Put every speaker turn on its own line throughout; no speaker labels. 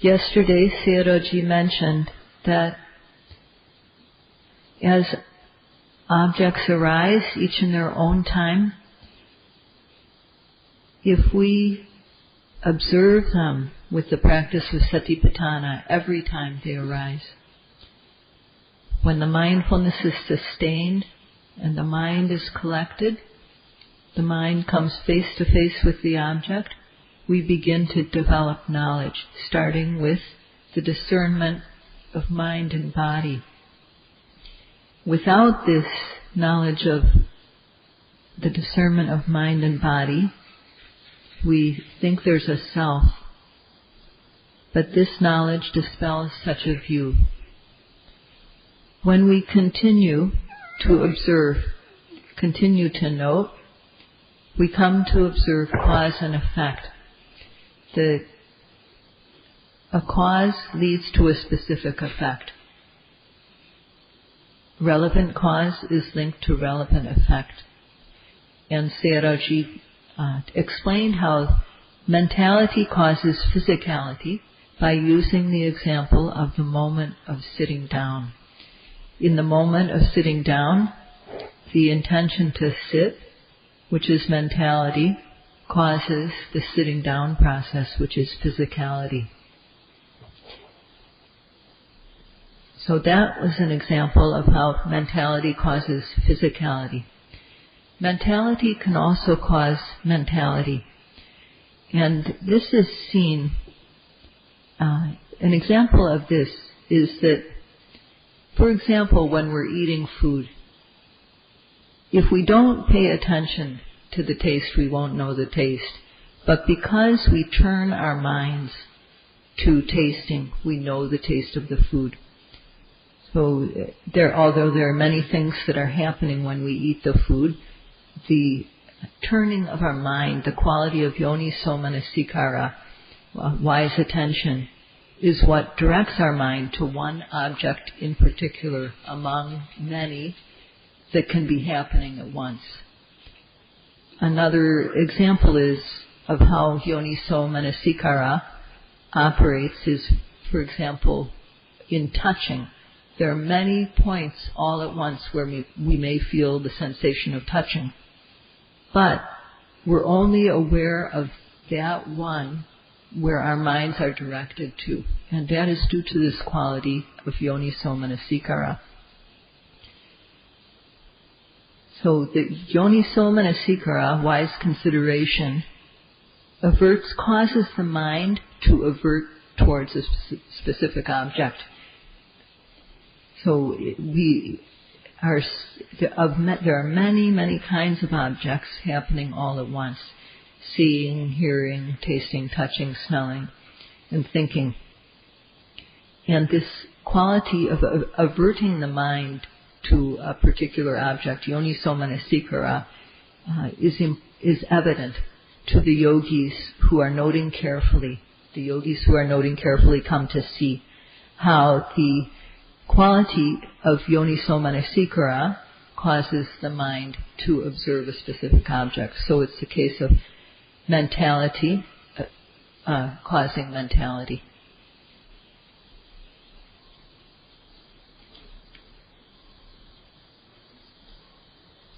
Yesterday, Sayadaw mentioned that as objects arise, each in their own time, if we observe them with the practice of satipatthana every time they arise, when the mindfulness is sustained and the mind is collected, the mind comes face to face with the object, we begin to develop knowledge, starting with the discernment of mind and body. Without this knowledge of the discernment of mind and body, we think there's a self, but this knowledge dispels such a view. When we continue to observe, continue to note, we come to observe cause and effect. A cause leads to a specific effect. Relevant cause is linked to relevant effect. And Sayadaw explained how mentality causes physicality by using the example of the moment of sitting down. In the moment of sitting down, the intention to sit, which is mentality, causes the sitting down process, which is physicality. So that was an example of how mentality causes physicality. Mentality can also cause mentality. And this is seen, an example of this is that, for example, when we're eating food, if we don't pay attention to the taste, we won't know the taste. But because we turn our minds to tasting, we know the taste of the food. So although there are many things that are happening when we eat the food, the turning of our mind, the quality of yoniso manasikara, wise attention, is what directs our mind to one object in particular among many that can be happening at once. Another example is of how yoniso manasikara operates is, for example, in touching. There are many points all at once where we may feel the sensation of touching. But we're only aware of that one where our minds are directed to. And that is due to this quality of yoniso manasikara. So the yoniso manasikara, wise consideration, causes the mind to avert towards a specific object. So there are many, many kinds of objects happening all at once. Seeing, hearing, tasting, touching, smelling, and thinking. And this quality of averting the mind to a particular object, yoniso manasikara, is evident to the yogis who are noting carefully. The yogis who are noting carefully come to see how the quality of yoniso manasikara causes the mind to observe a specific object. So it's the case of mentality causing mentality.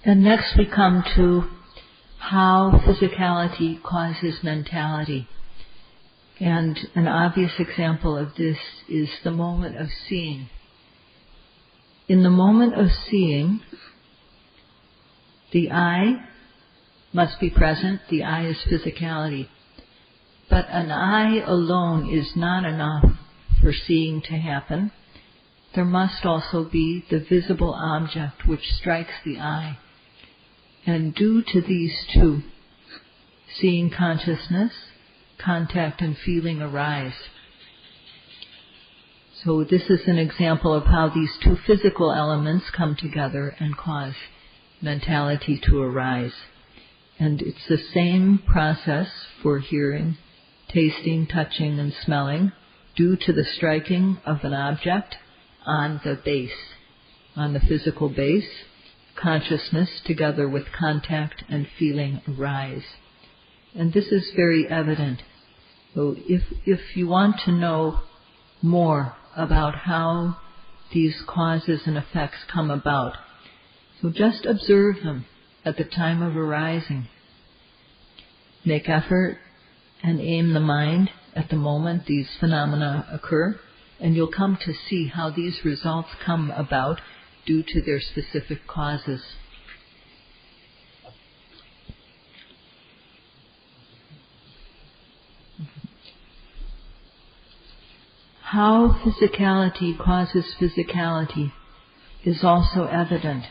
And next we come to how physicality causes mentality. And an obvious example of this is the moment of seeing. In the moment of seeing, the eye must be present. The eye is physicality. But an eye alone is not enough for seeing to happen. There must also be the visible object which strikes the eye. And due to these two, seeing consciousness, contact and feeling arise. So this is an example of how these two physical elements come together and cause mentality to arise. And it's the same process for hearing, tasting, touching, and smelling due to the striking of an object on the base, on the physical base. Consciousness together with contact and feeling arise. And this is very evident So if you want to know more about how these causes and effects come about, so just observe them at the time of arising. Make effort and aim the mind at the moment these phenomena occur, and you'll come to see how these results come about due to their specific causes. How physicality causes physicality is also evident.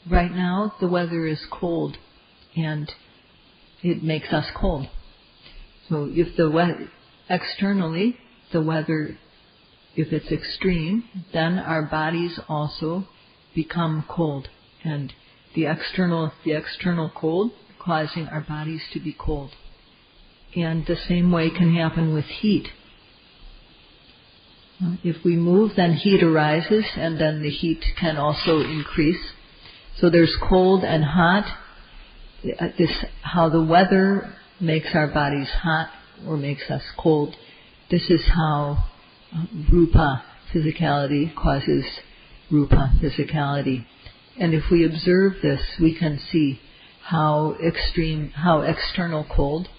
Right now, the weather is cold, and it makes us cold. So if externally, the weather, if it's extreme, then our bodies also become cold. And the external cold causing our bodies to be cold. And the same way can happen with heat. If we move, then heat arises, and then the heat can also increase. So there's cold and hot. How the weather makes our bodies hot or makes us cold. This is how rupa, physicality, causes rupa, physicality. And if we observe this, we can see how external cold,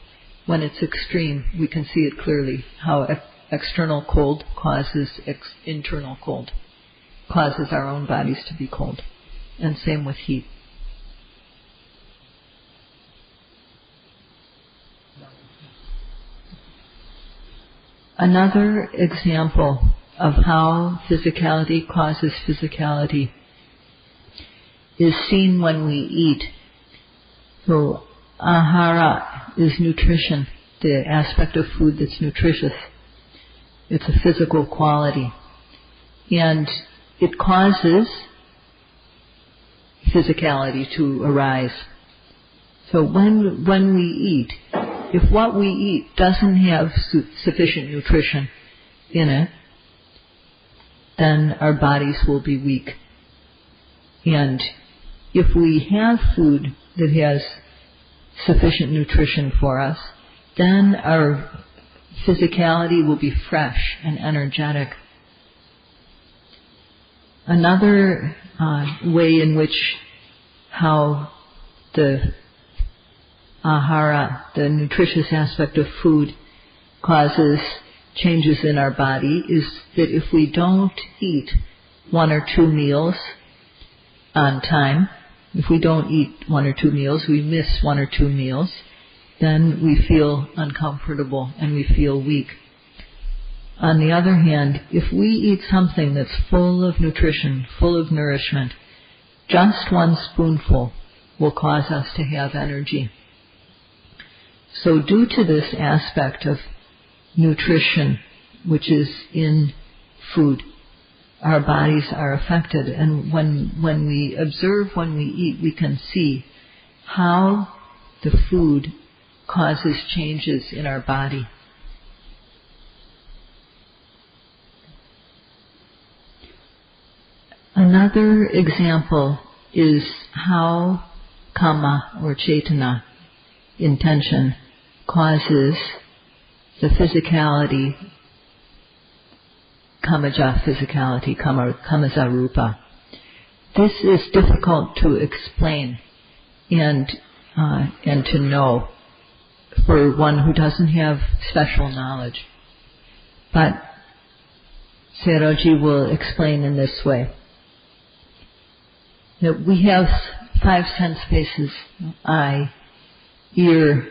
when it's extreme, we can see it clearly, how external cold causes internal cold, causes our own bodies to be cold. And same with heat. Another example of how physicality causes physicality is seen when we eat. So, ahara is nutrition, the aspect of food that's nutritious. It's a physical quality. And it causes physicality to arise. So when we eat, if what we eat doesn't have sufficient nutrition in it, then our bodies will be weak. And if we have food that has sufficient nutrition for us, then our physicality will be fresh and energetic. Another way in which how the ahara, the nutritious aspect of food, causes changes in our body is that if we don't eat 1 or 2 meals on time, if we don't eat 1 or 2 meals, we miss 1 or 2 meals, then we feel uncomfortable and we feel weak. On the other hand, if we eat something that's full of nutrition, full of nourishment, just 1 spoonful will cause us to have energy. So due to this aspect of nutrition, which is in food, our bodies are affected. And when we observe when we eat, we can see how the food causes changes in our body. Another example is how kama or cetana, intention, causes the physicality, kamaja physicality, kamaja rupa. This is difficult to explain and to know for one who doesn't have special knowledge. But Sayadaw will explain in this way. That we have 5 sense spaces, eye, ear,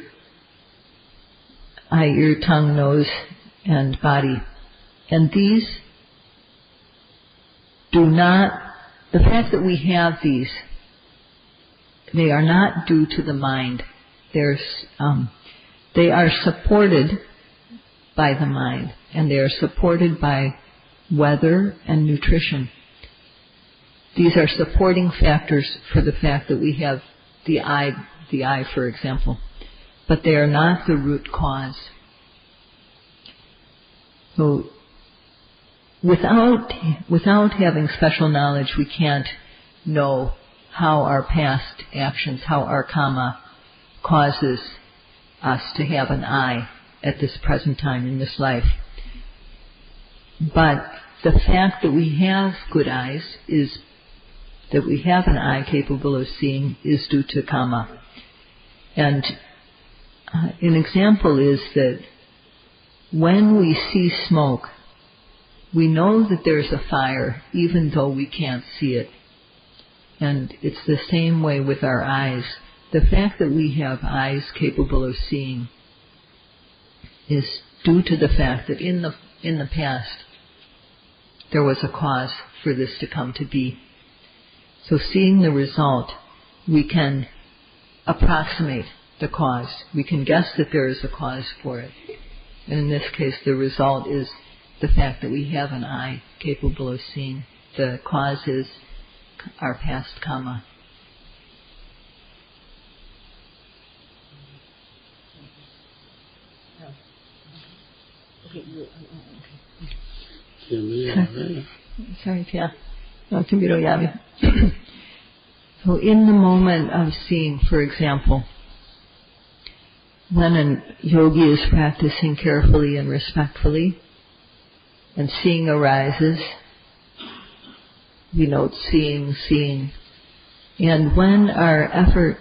tongue, nose, and body. And these do not, the fact that we have these, they are not due to the mind. They are supported by the mind, and they are supported by weather and nutrition. These are supporting factors for the fact that we have the eye, for example. But they are not the root cause. So, without having special knowledge, we can't know how our past actions, how our karma causes us to have an eye at this present time in this life. But the fact that we have good eyes is that we have an eye capable of seeing is due to karma. And an example is that when we see smoke, we know that there's a fire even though we can't see it. And it's the same way with our eyes. The fact that we have eyes capable of seeing is due to the fact that in the past there was a cause for this to come to be. So seeing the result, we can approximate the cause. We can guess that there is a cause for it. And in this case, the result is the fact that we have an eye capable of seeing. The cause is our past karma. Sorry, Pia. So in the moment of seeing, for example, when a yogi is practicing carefully and respectfully, and seeing arises, we note seeing. And when our effort,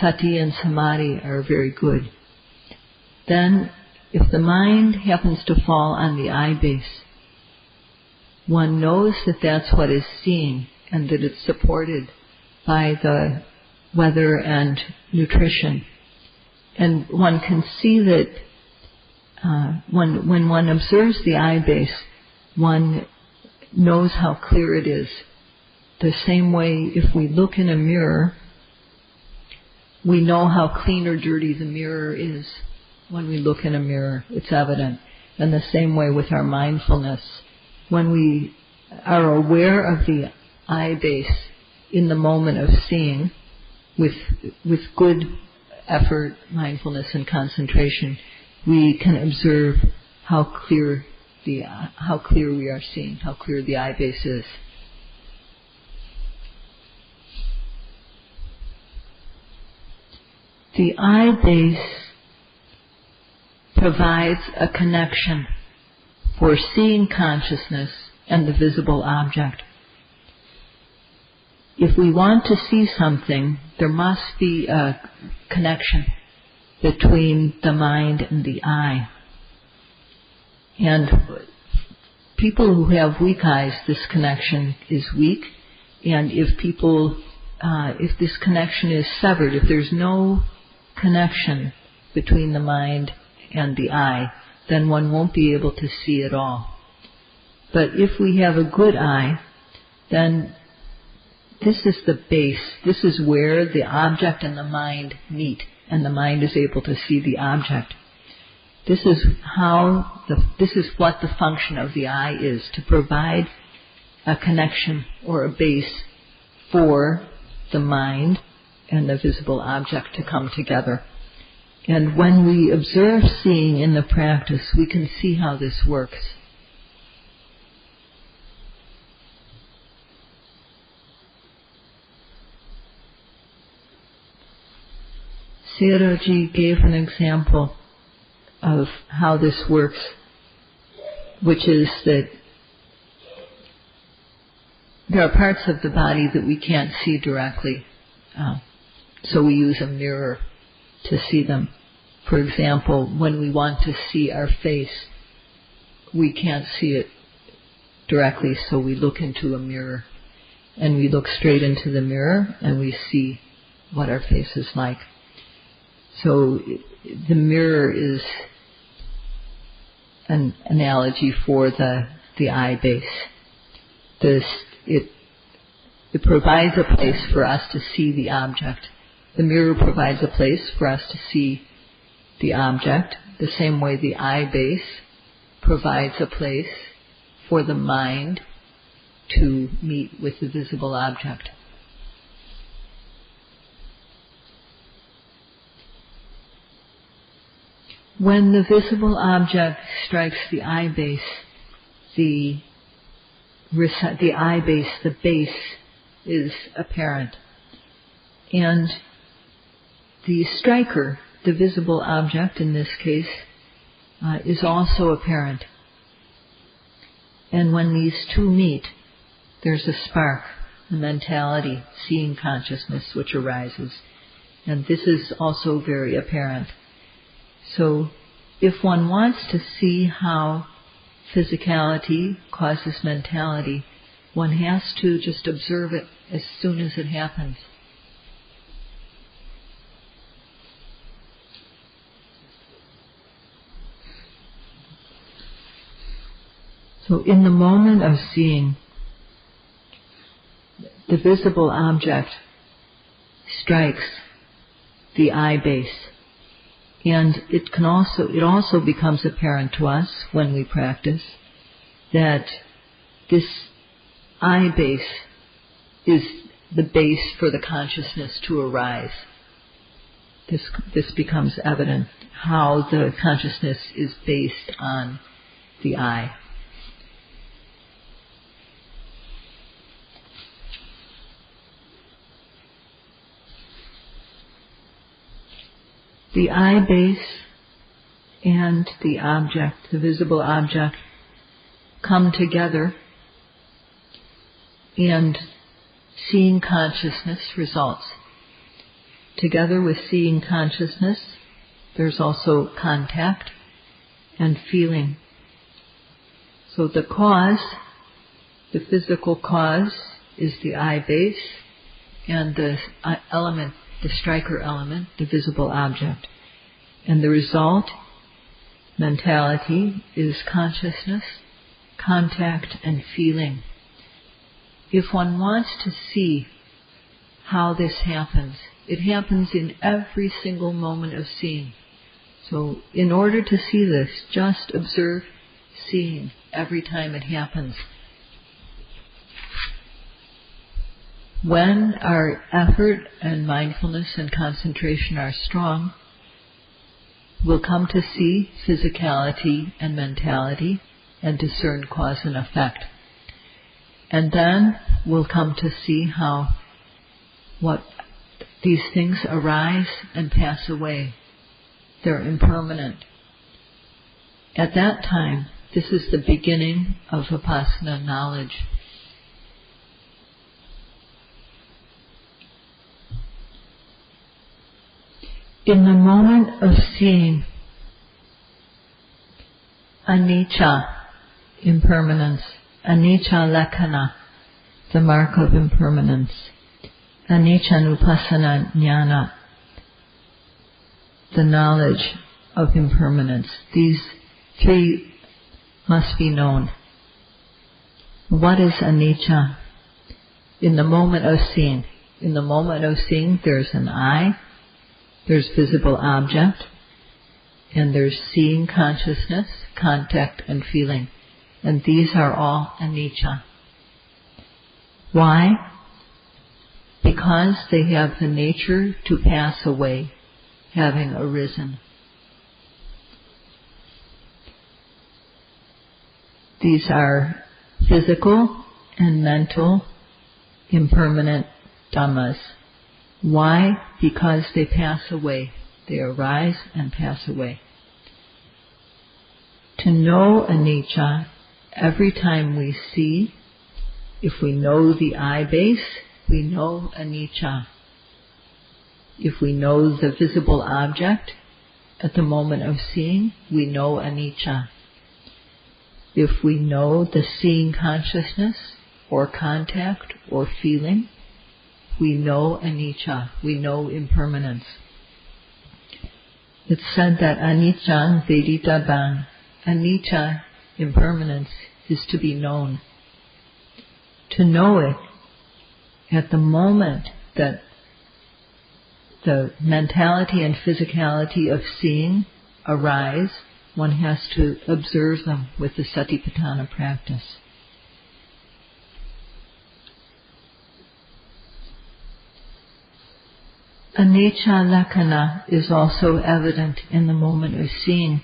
sati and samadhi, are very good, then if the mind happens to fall on the eye base, one knows that that's what is seeing and that it's supported by the weather and nutrition. And one can see that when one observes the eye base, one knows how clear it is. The same way if we look in a mirror, we know how clean or dirty the mirror is. When we look in a mirror, it's evident. And the same way with our mindfulness. When we are aware of the eye base in the moment of seeing, with good effort, mindfulness and concentration, we can observe how clear we are seeing, how clear the eye base is. The eye base provides a connection for seeing consciousness and the visible object. If we want to see something, there must be a connection between the mind and the eye. And people who have weak eyes, this connection is weak. And if this connection is severed, if there's no connection between the mind and the eye, then one won't be able to see at all. But if we have a good eye, then this is the base. This is where the object and the mind meet, and the mind is able to see the object. This is what the function of the eye is, to provide a connection or a base for the mind and the visible object to come together. And when we observe seeing in the practice, we can see how this works. Sayadaw gave an example of how this works, which is that there are parts of the body that we can't see directly, so we use a mirror to see them. For example, when we want to see our face, we can't see it directly, so we look into a mirror. And we look straight into the mirror and we see what our face is like. So the mirror is an analogy for the eye base. It provides a place for us to see the object. The mirror provides a place for us to see the object, the same way the eye base provides a place for the mind to meet with the visible object. When the visible object strikes the eye base, the base is apparent. And the striker, the visible object in this case, is also apparent. And when these two meet, there's a spark, a mentality, seeing consciousness, which arises. And this is also very apparent. So if one wants to see how physicality causes mentality, one has to just observe it as soon as it happens. So in the moment of seeing, the visible object strikes the eye base. And it also becomes apparent to us when we practice that this eye base is the base for the consciousness to arise. This becomes evident, how the consciousness is based on the eye. The eye base and the object, the visible object, come together, and seeing consciousness results. Together with seeing consciousness, there's also contact and feeling. So the cause, the physical cause, is the eye base, and the element, the striker element, the visible object. And the result, mentality, is consciousness, contact, and feeling. If one wants to see how this happens, it happens in every single moment of seeing. So in order to see this, just observe seeing every time it happens. When our effort and mindfulness and concentration are strong, we'll come to see physicality and mentality and discern cause and effect. And then we'll come to see how what these things arise and pass away. They're impermanent. At that time, this is the beginning of Vipassana knowledge. In the moment of seeing, anicca, impermanence, anicca lakkhana, the mark of impermanence, anicca nupassana jnana, the knowledge of impermanence. These three must be known. What is anicca? In the moment of seeing, there's an eye, there's visible object, and there's seeing consciousness, contact, and feeling. And these are all anicca. Why? Because they have the nature to pass away, having arisen. These are physical and mental impermanent dhammas. Why? Because they pass away. They arise and pass away. To know anicca, every time we see, if we know the eye base, we know anicca. If we know the visible object at the moment of seeing, we know anicca. If we know the seeing consciousness or contact or feeling, we know anicca, we know impermanence. It's said that anicca vedita bang, anicca, impermanence, is to be known. To know it at the moment that the mentality and physicality of seeing arise, one has to observe them with the satipatthana practice. Anicca lakkhana is also evident in the moment of seeing.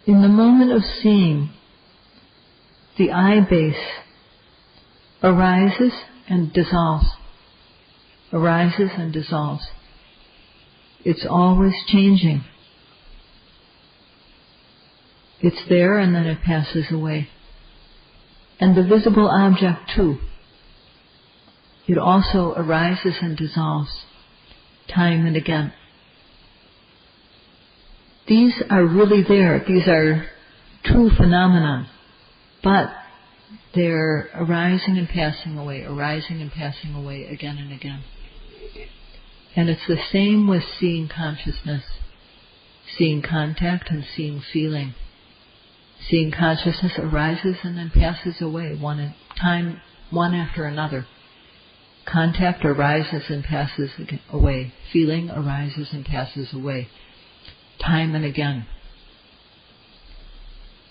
In the moment of seeing, the eye base arises and dissolves. Arises and dissolves. It's always changing. It's there and then it passes away. And the visible object too. It also arises and dissolves time and again. These are really there. These are true phenomena. But they're arising and passing away again and again. And it's the same with seeing consciousness, seeing contact and seeing feeling. Seeing consciousness arises and then passes away, one after another. Contact arises and passes away. Feeling arises and passes away, time and again.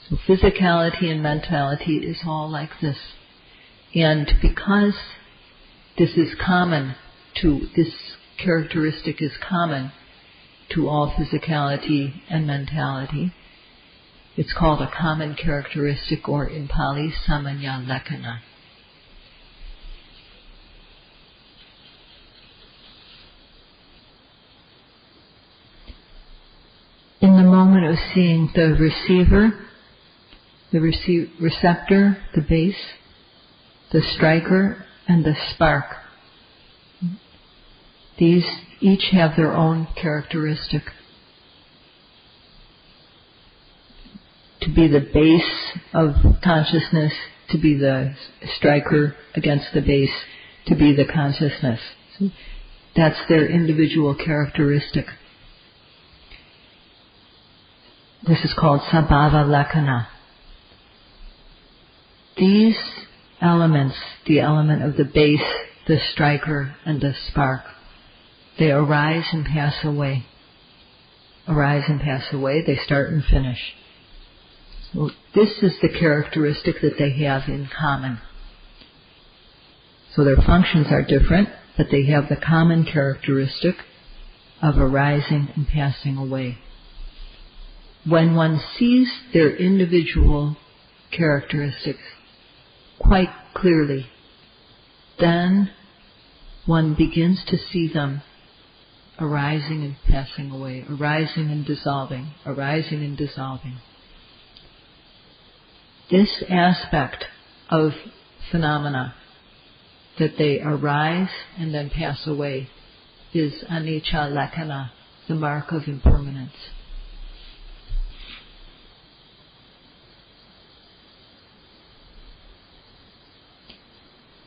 So physicality and mentality is all like this. And because this characteristic is common to all physicality and mentality, it's called a common characteristic, or in Pali, samanya lakkhana. In the moment of seeing, the receptor, the base, the striker, and the spark, these each have their own characteristic. To be the base of consciousness, to be the striker against the base, to be the consciousness. So that's their individual characteristic. This is called sabhava lakkhana. These elements, the element of the base, the striker, and the spark, they arise and pass away. Arise and pass away, they start and finish. So this is the characteristic that they have in common. So their functions are different, but they have the common characteristic of arising and passing away. When one sees their individual characteristics quite clearly, then one begins to see them arising and passing away, arising and dissolving, arising and dissolving. This aspect of phenomena, that they arise and then pass away, is anicca lakkhana, the mark of impermanence.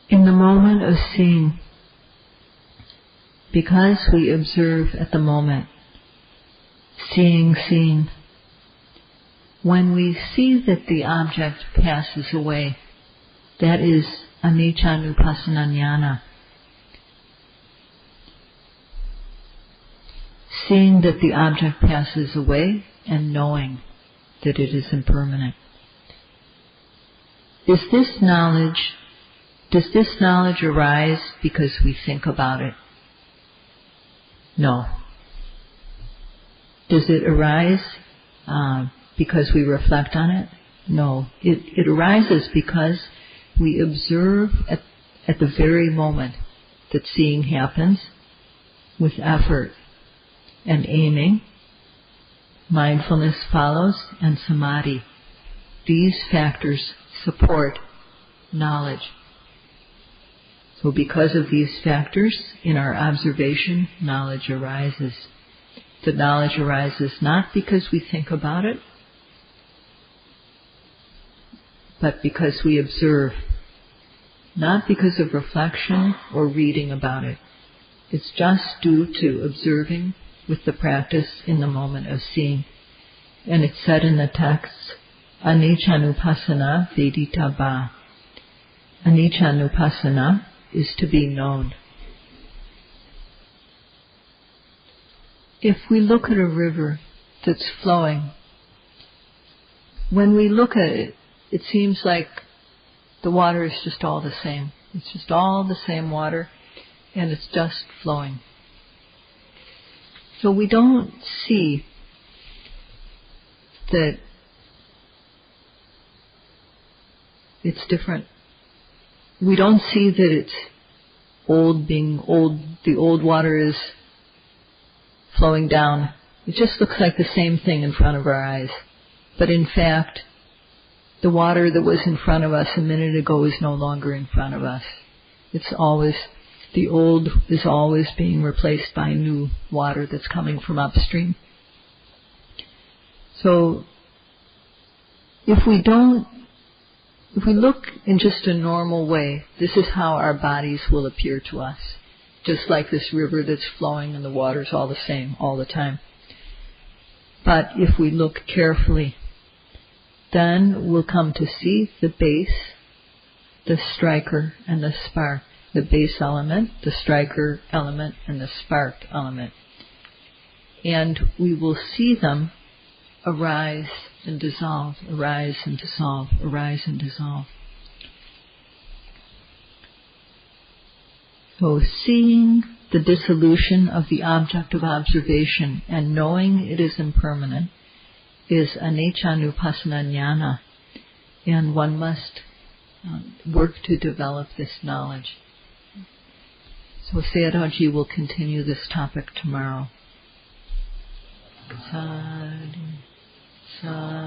In the moment of seeing, because we observe at the moment, seeing, when we see that the object passes away, that is anicca-nupassana jnana. Seeing that the object passes away and knowing that it is impermanent. Does this knowledge arise because we think about it? No. Does it arise because we reflect on it? No. It arises because we observe at the very moment that seeing happens with effort and aiming. Mindfulness follows, and samadhi. These factors support knowledge. So because of these factors, in our observation, knowledge arises. The knowledge arises not because we think about it, but because we observe. Not because of reflection or reading about it. It's just due to observing with the practice in the moment of seeing. And it's said in the text, anicca-nupassana veditava. Anicca-nupassana is to be known. If we look at a river that's flowing, when we look at it, it seems like the water is just all the same. It's just all the same water, and it's just flowing. So we don't see that it's different. We don't see that it's old being old, the old water is flowing down. It just looks like the same thing in front of our eyes. But in fact, the water that was in front of us a minute ago is no longer in front of us. It's always, the old is always being replaced by new water that's coming from upstream. So, if we look in just a normal way, this is how our bodies will appear to us. Just like this river that's flowing and the water's all the same all the time. But if we look carefully, then we'll come to see the base, the striker, and the spark. The base element, the striker element, and the spark element. And we will see them arise and dissolve, arise and dissolve, arise and dissolve. So seeing the dissolution of the object of observation and knowing it is impermanent is anicca-nupassana jnana, and one must work to develop this knowledge. So Sayadaw will continue this topic tomorrow. Sadhu, sadhu.